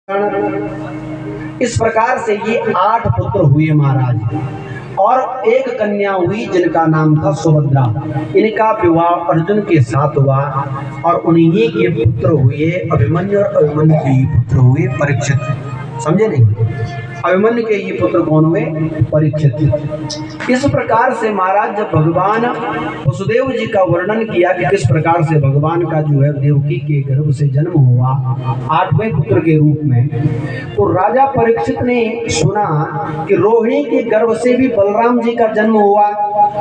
इस प्रकार से ये 8 पुत्र हुए महाराज, और एक कन्या हुई जिनका नाम था सुभद्रा। इनका विवाह अर्जुन के साथ हुआ और उन्हीं के पुत्र हुए अभिमन्यु, और अभिमन्यु के पुत्र हुए परीक्षित। समझे नहीं? अभिमन्यु के ये पुत्र कौन हुए? परीक्षित। इस प्रकार से महाराज जब भगवान वसुदेव जी का वर्णन किया कि किस प्रकार से भगवान का जो है देवकी के गर्भ से जन्म हुआ 8वें पुत्र के रूप में, तो राजा परीक्षित ने सुना कि रोहिणी के गर्भ से भी बलराम जी का जन्म हुआ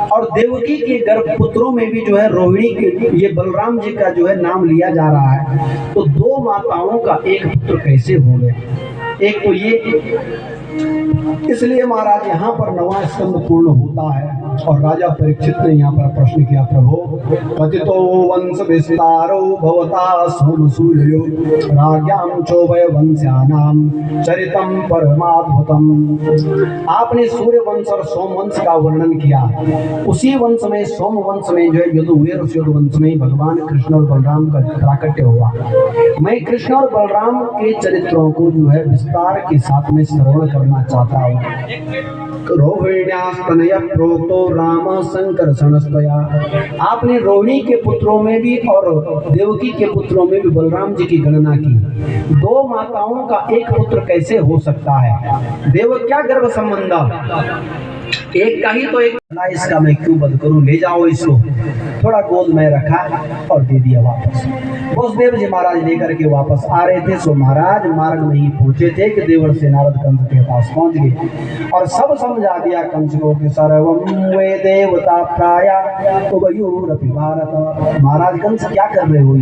और देवकी के गर्भ पुत्रों में भी जो है रोहिणी के ये बलराम जी का जो है नाम लिया जा रहा है। तो 2 माताओं का एक पुत्र कैसे हो गया? एक तो ये, इसलिए महाराज यहाँ पर 9वां स्कंद पूर्ण होता है और राजा परीक्षित ने यहाँ पर प्रश्न किया, प्रभु कथितो वंश विस्तारो भवता सोमसूर्यो राज्ञां चोभय वंश्यानां चरितम परमाद्भुतम। आपने सूर्य वंश और सोम वंश का वर्णन किया। उसी वंश में सोम वंश में जो है युद्ध हुए, उस युद्ध वंश में भगवान कृष्ण और बलराम का प्राकट्य हुआ। मैं कृष्ण और बलराम के चरित्रों को जो है विस्तार के साथ में श्रवण करना चाहता हूँ। रोहिण्यास्तनय प्रोक्तो राम संकर्षणस्तया। आपने रोहिणी के पुत्रों में भी और देवकी के पुत्रों में भी बलराम जी की गणना की। 2 माताओं का एक पुत्र कैसे हो सकता है? देवक्या गर्भ संबंध, एक का ही तो एक, इसका मैं क्यों बंद करूं? ले जाओ इसको। थोड़ा गोद में रखा और दे दिया वापस। वसुदेव जी महाराज लेकर के वापस आ रहे थे, सो महाराज मार्ग में ही पहुंचे थे कि देवर से नारद कंस के पास पहुंच गए और सब समझा दिया कंस को कि सर्वम वे देवता प्राया उभयोरपि भारत। महाराज कंस क्या कर रहे हो?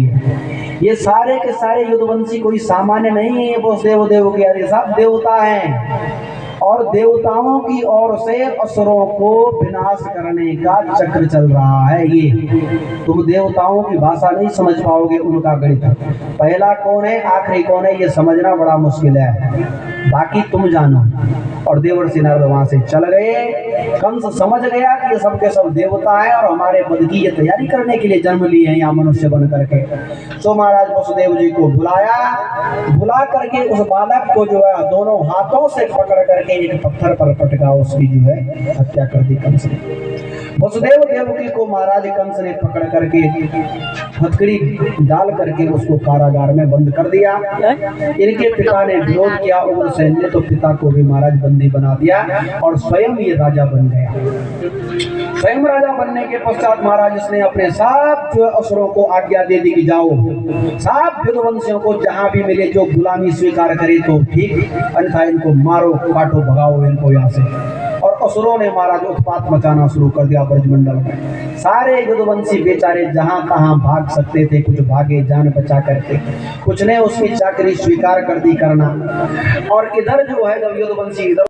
ये सारे के सारे युद्धवंशी कोई सामान्य नहीं है। वसुदेव देव के अरे सब देवता हैं और देवताओं की ओर से असुरों को विनाश करने का चक्र चल रहा है। ये तुम देवताओं की भाषा नहीं समझ पाओगे, उनका गणित। पहला कौन है, आखिरी कौन है, ये समझना बड़ा मुश्किल है, बाकी तुम जानो। और देवर से नारद वहां से चल गए। कंस समझ गया कि ये सब के सब देवता है और हमारे पद की ये तैयारी करने के लिए जन्म लिए हैं यहाँ मनुष्य बन करके। तो महाराज वसुदेव जी को बुलाया, बुला करके उस बालक को जो है दोनों हाथों से पकड़ करके एक पत्थर पर पटका, उसकी जो है हत्या कर दी कंस ने। वसुदेव देवकी को महाराज कंस ने पकड़ करके हथकड़ी डाल करके उसको कारागार में बंद कर दिया। इनके पिता ने विरोध किया, उग्रसेन ने तो पिता को भी महाराज बंदी बना दिया और स्वयं ये राजा बन गया। स्वयं राजा बनने के पश्चात महाराज इसने अपने सब जो असुरों को आज्ञा दे दी कि जाओ सब युद्धवंशियों को जहां भी मिले जो गुलामी स्वीकार करे तो ठीक, अन्यथा इनको मारो, काटो, भगाओ इनको यहाँ से। और असुरों ने महाराज उत्पात मचाना शुरू कर दिया ब्रजमंडल में। सारे युद्धवंशी बेचारे जहां तहां भाग सकते थे, कुछ भागे जान बचा करके, कुछ ने उसकी चाकरी स्वीकार कर दी करना। और इधर जो है जब युद्धवंशी इधर